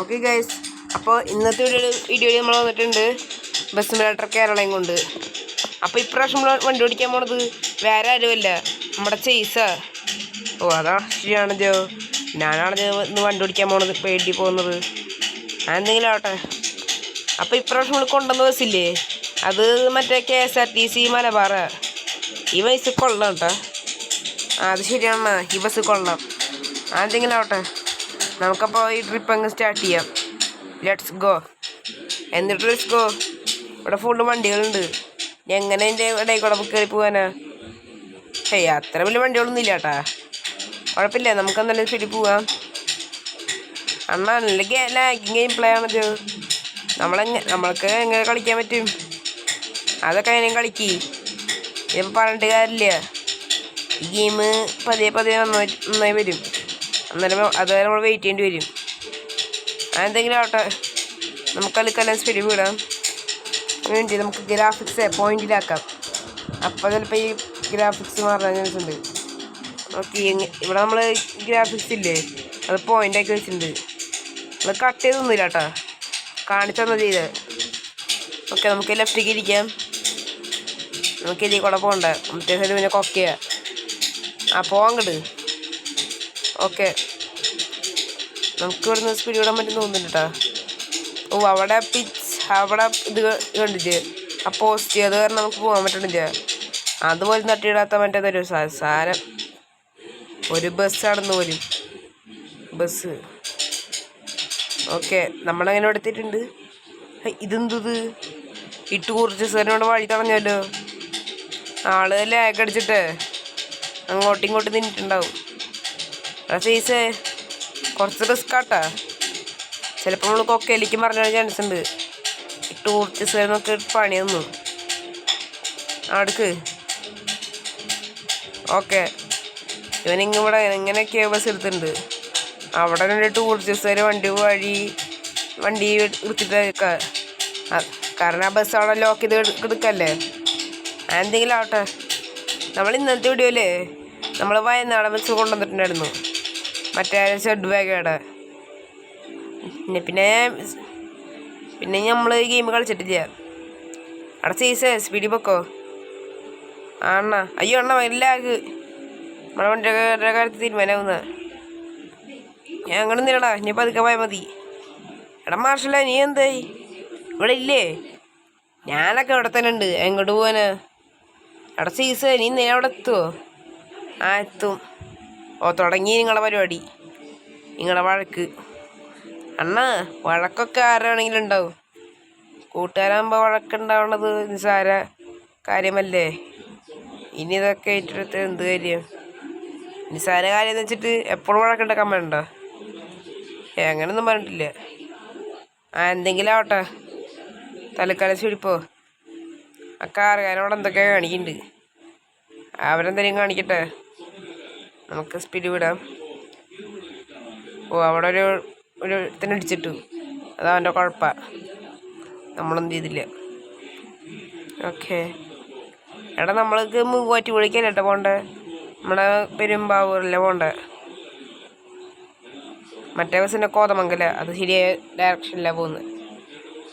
Okay guys, അപ്പോൾ ഇന്നത്തെ വീഡിയോയിൽ നമ്മൾ വന്നിട്ടുണ്ട് ബസ് സിമുലേറ്റർ കേരളയും കൊണ്ട്. അപ്പോൾ ഇപ്രാവശ്യം നമ്മൾ വണ്ടി ഓടിക്കാൻ പോണത് വേറെ ആരുമല്ല, നമ്മുടെ ചേസാ. ഓ അതാ ശരിയാണ് ജോ, ഞാനാണ് ഇന്ന് വണ്ടി ഓടിക്കാൻ പോണത്, പേടി പോകുന്നത്. എന്തെങ്കിലും ആവട്ടെ. അപ്പോൾ ഇപ്രാവശ്യം നമ്മൾ കൊണ്ടുവന്ന ബസ്സില്ലേ, അത് മറ്റേ KSRTC മലബാർ. ഈ ബസ് കൊള്ളാം കേട്ടോ. അത് ശരിയാണ്, ഈ ബസ് കൊള്ളാം. എന്തെങ്കിലും ആവട്ടെ, നമുക്കപ്പോൾ ഈ ട്രിപ്പ് അങ്ങ് സ്റ്റാർട്ട് ചെയ്യാം. Let's go. എന്നിട്ട് ലെറ്റ്സ് ഗോ. ഇവിടെ ഫുള്ള് വണ്ടികളുണ്ട്. എങ്ങനെ എൻ്റെ ഇടയിൽ കൂടെ കയറി പോകാനാ? അത്ര വലിയ വണ്ടികളൊന്നും ഇല്ല കേട്ടാ. കുഴപ്പമില്ല, നമുക്ക് എന്തായാലും ശരി പോവാം. അന്നാ നല്ല ലാഗിങ് ഗെയിം പ്ലേ ആണത്. നമ്മൾക്ക് എങ്ങനെ കളിക്കാൻ പറ്റും? അതൊക്കെ എങ്ങനെയും കളിക്ക്. ഇതിപ്പോൾ പറഞ്ഞിട്ട് കാര്യമില്ല. ഈ ഗെയിം പതിയെ പതിയെ നന്നായി വരും. അന്നേരം അതുവരെ നമ്മൾ വെയിറ്റ് ചെയ്യേണ്ടി വരും. അതെന്തെങ്കിലും ആവട്ടെ, നമുക്ക് കളിക്കെല്ലാം സ്പീഡ് വിടാം. വേണ്ടി നമുക്ക് ഗ്രാഫിക്സ് പോയിന്റിലാക്കാം. അപ്പോൾ ചിലപ്പോൾ ഈ ഗ്രാഫിക്സ് മാറാൻ ചാൻസ് ഉണ്ട്. ഓക്കെ, ഇവിടെ നമ്മൾ ഗ്രാഫിക്സ് ഇല്ലേ, അത് പോയിൻ്റാക്കി വെച്ചിട്ടുണ്ട്. നമ്മൾ കട്ട് ചെയ്തൊന്നുമില്ല കേട്ടോ, കാണിച്ചൊന്നും ചെയ്ത്. ഓക്കെ, നമുക്ക് ലെഫ്റ്റിലേക്ക് ഇരിക്കാം. നമുക്ക് ഇതിൽ കൂടെ പോകണ്ട, മറ്റേ സൈഡ് പിന്നെ കൊക്കയാ. പോവാങ്ങട്. ഓക്കെ, നമുക്ക് ഇവിടുന്ന് സ്പീഡ് വിടാൻ പറ്റും തോന്നുന്നുണ്ട് കേട്ടോ. ഓ, അവിടെ അവിടെ ഇത് കണ്ടിട്ട് ആ പോസ്റ്റ് അത് കാരണം നമുക്ക് പോകാൻ പറ്റണില്ല. അതുപോലെ തട്ടിയിടാത്ത മറ്റേതൊരു സാരം ഒരു ബസ് നടന്നു വരും. ബസ് ഓക്കെ, നമ്മളങ്ങനെ എടുത്തിട്ടുണ്ട്. ഇതെന്തത്? ഇട്ട് കുറച്ച് സ്ഥലം വഴി തടഞ്ഞല്ലോ. ആള് ലാഗ് അടിച്ചിട്ട് അങ്ങോട്ടും ഇങ്ങോട്ടും നിന്നിട്ടുണ്ടാവും. സൈസ് കുറച്ച് റിസ്ക് ആട്ടാ. ചിലപ്പോൾ നമ്മൾ കൊക്കയിലേക്ക് മറിഞ്ഞ ചാൻസ് ഉണ്ട്. ടൂറിസ്റ്റ് നോക്കി പണി തന്നു അടുക്ക്. ഓക്കെ, ഇവനിവിടെ ഇങ്ങനെയൊക്കെ ബസ് എടുത്തിട്ടുണ്ട്. അവിടെ രണ്ട് ടൂറിസ്റ്റുകാർ വണ്ടി എടുത്തിട്ട്, കാരണം ആ ബസ് അവിടെ ലോക്ക് ചെയ്ത് എടുക്കല്ലേ. എന്തെങ്കിലും ആവട്ടെ. നമ്മൾ ഇന്നത്തെ വീഡിയോയില് നമ്മൾ വയനാടൻ ബസ് കൊണ്ടുവന്നിട്ടുണ്ടായിരുന്നു, മറ്റേ ഷെഡ് ബാഗയുടെ. പിന്നെ നമ്മൾ ഈ ഗെയിം കളിച്ചിട്ടില്ല. അവിടെ സീസേ സ്പീഡിൽ പൊക്കോ. അണ്ണ അയ്യോ അണ്ണ ലാഗ്. നമ്മളെ വണ്ടിയുടെ കാര്യത്തിൽ തീരുമാനമാവുന്ന ഞാൻ അങ്ങനെ നിന്നടാ. ഇനി പതുക്കെ പോയാൽ മതി. എടാ മാർഷല്ല, നീ എന്തായി ഇവിടെ ഇല്ലേ? ഞാനൊക്കെ ഇവിടെ തന്നെ ഉണ്ട്. എങ്ങോട്ട് പോവാനാ? എടാ സീസേ, നീ അവിടെ എത്തുമോ? എത്തും. തുടങ്ങി നിങ്ങളുടെ പരിപാടി, നിങ്ങളുടെ വഴക്ക്. അണ്ണാ, വഴക്കൊക്കെ ആരാണെങ്കിലും ഉണ്ടാവും. കൂട്ടുകാരാകുമ്പോൾ വഴക്കുണ്ടാവണത് നിസ്സാര കാര്യമല്ലേ. ഇനി ഇതൊക്കെ ഏറ്റെടുത്ത് എന്ത് കാര്യം? നിസ്സാര കാര്യം എന്ന് വെച്ചിട്ട് എപ്പോഴും വഴക്കുണ്ടാക്കാൻ വേണ്ട. അങ്ങനെയൊന്നും പറഞ്ഞിട്ടില്ല. എന്തെങ്കിലും ആവട്ടെ, തലക്കാലം ചുടിപ്പോ. ആ കാറുകാരോട് എന്തൊക്കെ കാണിക്കുന്നുണ്ട്, അവരെന്തെങ്കിലും കാണിക്കട്ടെ. നമുക്ക് സ്പീഡ് വിടാം. അവിടെ ഒരു ഇടിച്ചിട്ടു. അതവൻ്റെ കുഴപ്പമാണ്, നമ്മളൊന്നും ചെയ്തില്ല. ഓക്കെ, എടാ നമ്മൾക്ക് മൂവാറ്റുപുഴയ്ക്കല്ല കേട്ടോ പോണ്ടേ, നമ്മുടെ പെരുമ്പാവൂരല്ലേ പോണ്ടേ. മറ്റേ ബസ്സിൻ്റെ കോതമംഗല, അത് ശരിയായ ഡയറക്ഷനിലാണ് പോകുന്നത്.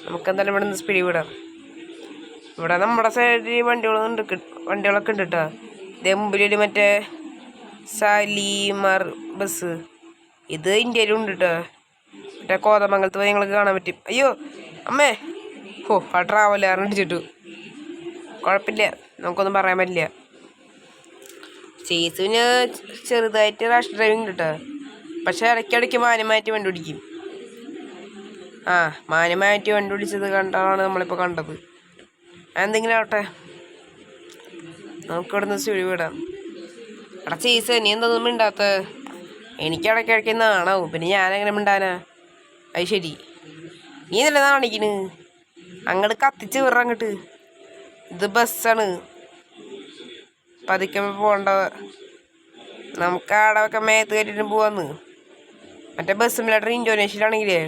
നമുക്കെന്തായാലും ഇവിടെ നിന്ന് സ്പീഡ് വിടാം. ഇവിടെ നമ്മുടെ സൈഡിൽ വണ്ടികളൊക്കെ ഉണ്ട് കേട്ടോ. ഇതേ മുമ്പിലൊരു മറ്റേ സാലിമാർ ബസ്, ഇത് ഇന്ത്യയിലും ഉണ്ട് കേട്ടോ. മറ്റേ കോതമംഗലത്ത് പോയി ഞങ്ങൾക്ക് കാണാൻ പറ്റും. അയ്യോ അമ്മേ, ആ ട്രാവലറിന് ഇടിച്ചിട്ടു. കുഴപ്പമില്ല, നമുക്കൊന്നും പറയാൻ പറ്റില്ല. ചേസുവിന് ചെറുതായിട്ട് റാഷ് ഡ്രൈവിംഗ് ഉണ്ട് കേട്ടോ. പക്ഷെ ഇടയ്ക്കിടയ്ക്ക് മാന്യമായിട്ട് വണ്ടി ഓടിക്കും. മാന്യമായിട്ട് വണ്ടി ഓടിച്ചത് കണ്ടാണ് നമ്മളിപ്പോൾ കണ്ടത്. എന്തെങ്കിലും ആവട്ടെ, നമുക്ക് ഇവിടെ നിന്ന് സ്പീഡ് വിടാം. എടാ ചേസ്, നീ എന്തൊന്നും മിണ്ടാത്ത? എനിക്ക് ഇടയ്ക്കിടയ്ക്ക് നാണാവും, പിന്നെ ഞാനെങ്ങനെ മിണ്ടാനാ? അത് ശരി, നീ നല്ല നാണിക്കണ്. അങ്ങോട്ട് കത്തിച്ച് വിടറ അങ്ങോട്ട്. ഇത് ബസ്സാണ്, പതുക്കെ പോകണ്ട. നമുക്ക് ആടൊക്കെ മേത്ത് കയറ്റിട്ട് പോവാന്ന്. മറ്റേ ബസ് സിമുലേറ്റർ ഇന്തോനേഷ്യയിലാണെങ്കിലേ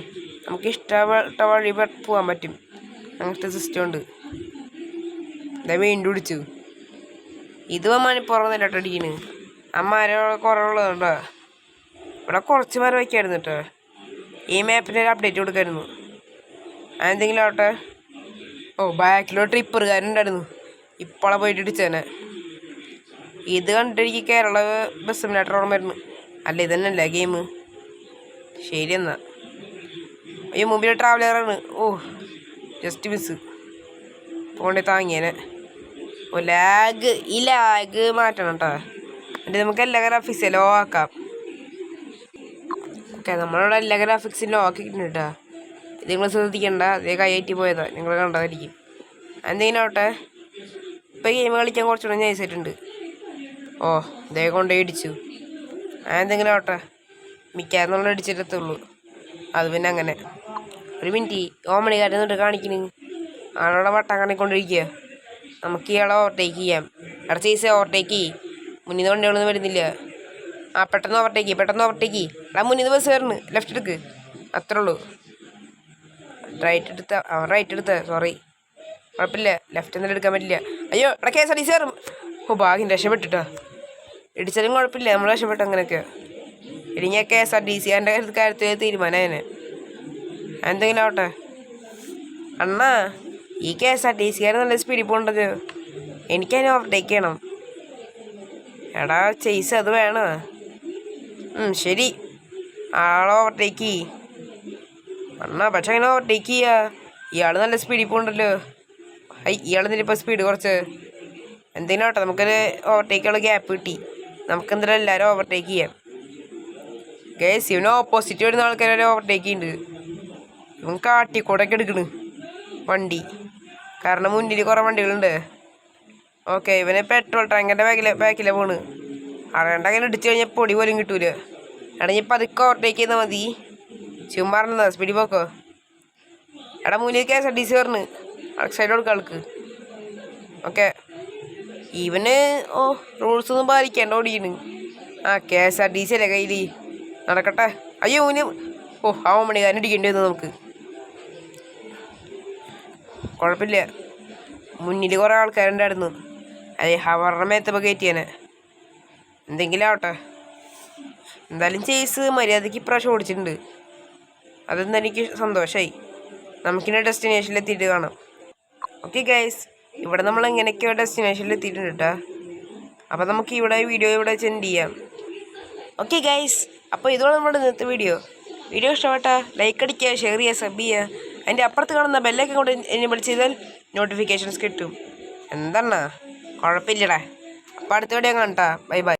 നമുക്ക് ഇഷ്ടപ്പെട്ട വഴി പോകാൻ പറ്റും. അങ്ങനത്തെ സിസ്റ്റം ഉണ്ട്. ഇതാ വീണ്ടും പിടിച്ചു. ഇത് മണിപ്പുറം നിലട്ടടിക്കണ്. അമ്മാരെ കുറവുള്ളതുണ്ടോ? ഇവിടെ കുറച്ച് പേർ വയ്ക്കായിരുന്നു കേട്ടോ. ഈ മാപ്പിൻ്റെ ഒരു അപ്ഡേറ്റ് കൊടുക്കായിരുന്നു. അതെന്തെങ്കിലും ആവട്ടെ. ഓ ബാക്കിലോ ട്രിപ്പറുകാരുണ്ടായിരുന്നു. ഇപ്പോളെ പോയിട്ട് ഇടിച്ചേനെ. ഇത് കണ്ടിട്ട് എനിക്ക് കേരള ബസ് സിമുലേറ്റർ ഓർമ്മ വരുന്നു. അല്ല ഇതന്നെയല്ല ഗെയിം. ശരി എന്നാ. ഈ മുമ്പിൽ ട്രാവലറാണ്. ഓ ജസ്റ്റ് മിസ് പോണ്ടി താങ്ങിയേനെ. ഓ ലാഗ്. ഈ ലാഗ് മാറ്റണം കേട്ടോ. എന്നിട്ട് നമുക്ക് എല്ലാ ഗ്രാഫിക്സ് ലോ ആക്കാം. ഓക്കെ നമ്മളിവിടെ എല്ലാ ഗ്രാഫിക്സും ലോ ആക്കിയിട്ടുണ്ട് കേട്ടോ. ഇത് നിങ്ങൾ ശ്രദ്ധിക്കണ്ട. അതേ കൈയായിട്ട് പോയതാ. നിങ്ങൾ കണ്ടതായിരിക്കും. എന്തെങ്കിലും ആവട്ടെ. ഇപ്പം ഗെയിം കളിക്കാൻ കുറച്ചുകൂടെ നൈസായിട്ടുണ്ട്. ഓ ഇതേ കൊണ്ട് ഇടിച്ചു. എന്തെങ്കിലും ആവട്ടെ. മിക്കാതെ നമ്മൾ ഇടിച്ചിട്ടത്തുള്ളൂ. അത് പിന്നെ അങ്ങനെ. ഒരു മിനിറ്റ് ഓമണിക്കാരൻ എന്നിട്ട് കാണിക്കണ്. ആളോടെ വട്ടം കാണിക്കൊണ്ടിരിക്കുക. നമുക്ക് ഇയാളെ ഓവർടേക്ക് ചെയ്യാം. അവിടെ ചേച്ചി ഓവർടേക്ക് ചെയ്യും. മുന്നിൽ നിന്ന് വണ്ടികളൊന്നും വരുന്നില്ല. പെട്ടെന്ന് ഓവർടേക്ക് എടാ മുന്നിൽ നിന്ന് ബസ് കയറുന്നു. ലെഫ്റ്റ് എടുക്ക്. അത്രേ ഉള്ളൂ. റൈറ്റ് എടുത്ത സോറി. കുഴപ്പമില്ല. ലെഫ്റ്റ് ഒന്നും എടുക്കാൻ പറ്റില്ല. അയ്യോ എടാ KSRTC കയറും. ഓ ഭാഗ്യം രക്ഷപ്പെട്ടിട്ടോ. ഇടിച്ചാലും കുഴപ്പമില്ല. നമ്മൾ രക്ഷപ്പെട്ടു. അങ്ങനെയൊക്കെ ഇനി ഞാൻ KSRTC കാര്യത്തിൽ തീരുമാനമായേനെ. എന്തെങ്കിലും ആവട്ടെ. അണ്ണാ ഈ KSRTC നല്ല സ്പീഡിൽ പോകേണ്ടത്. എനിക്കതിനെ ഓവർടേക്ക് ചെയ്യണം. എടാ ചേസ് അത് വേണോ? ശരി ആളെ ഓവർടേക്ക് ചെയ്യ്. അണ്ണാ പക്ഷെ അങ്ങനെ ഓവർടേക്ക് ചെയ്യുക. ഇയാൾ നല്ല സ്പീഡിൽ പോകണ്ടല്ലോ. ഇയാളെന്തിനിപ്പോൾ സ്പീഡ് കുറച്ച്. എന്തെങ്കിലും ആവട്ടെ. നമുക്കൊരു ഓവർടേക്കുള്ള ഗ്യാപ്പ് കിട്ടി. നമുക്കെന്തായാലും എല്ലാവരും ഓവർടേക്ക് ചെയ്യാം. ഗൈസ് ഇവന് ഓപ്പോസിറ്റ് വരുന്ന ആൾക്കാരെ ഓവർടേക്ക് ചെയ്യുന്നുണ്ട്. ഇവൻ കാട്ടിക്കൂടൊക്കെ എടുക്കണ് വണ്ടി. കാരണം മുന്നിൽ കുറേ വണ്ടികളുണ്ട്. ഓക്കെ ഇവന് പെട്രോൾ ടാങ്കിൻ്റെ ബാക്കിലാണ് പോണ്. അറിയണ്ട അങ്ങനെ ഇടിച്ചു കഴിഞ്ഞാൽ പൊടി പോലും കിട്ടൂല. എടാ ഇപ്പം അതൊക്കെ ഓവർടേക്ക് ചെയ്താൽ മതി. ചുമ്മാറുന്നതാ സ്പീഡിൽ പോക്കോ. എടാ മുന്നിൽ KSRTC പറഞ്ഞ് സൈഡ് കൊടുക്കുക ആൾക്ക്. ഓക്കെ ഇവന് റൂൾസൊന്നും പാലിക്കാണ്ട് ഓടിക്കണ്. KSRTC അല്ലേ കയ്യിൽ. നടക്കട്ടെ. അയ്യോ മുന്നിൽ ആ മണിക്കാരൻ ഇടിക്കേണ്ടി വന്നു നമുക്ക്. കുഴപ്പമില്ല. മുന്നിൽ കുറേ ആൾക്കാരുണ്ടായിരുന്നു. അവരുടെ മേത്തപ്പോൾ കയറ്റിയാനെ. എന്തെങ്കിലും ആവട്ടെ. എന്തായാലും ചേസ് മര്യാദയ്ക്ക് ഇപ്രാവശ്യം ഓടിച്ചിട്ടുണ്ട്. അതെന്താ എനിക്ക് സന്തോഷമായി. നമുക്കിനി ഡെസ്റ്റിനേഷനിൽ എത്തിയിട്ട് കാണാം. ഓക്കെ ഗൈസ് ഇവിടെ നമ്മൾ എങ്ങനെയൊക്കെയോ ഡെസ്റ്റിനേഷനിൽ എത്തിയിട്ടുണ്ട് കേട്ടോ. അപ്പോൾ നമുക്ക് ഇവിടെ വീഡിയോ ഇവിടെ സെൻഡ് ചെയ്യാം. ഓക്കെ ഗൈസ് അപ്പോൾ ഇതോടെ നമ്മുടെ ഇന്നത്തെ വീഡിയോ ഇഷ്ടപ്പെട്ടാൽ ലൈക്ക് അടിക്കുക, ഷെയർ ചെയ്യുക, സബ് ചെയ്യുക. അതിൻ്റെ അപ്പുറത്ത് കാണുന്ന ബെല്ലൊക്കെ കൊണ്ട് എനേബിൾ ചെയ്താൽ നോട്ടിഫിക്കേഷൻസ് കിട്ടും. എന്താണ് കുഴപ്പമില്ലടാ. അപ്പോൾ അടുത്ത വീഡിയോ കാണട്ടാ. Bye bye.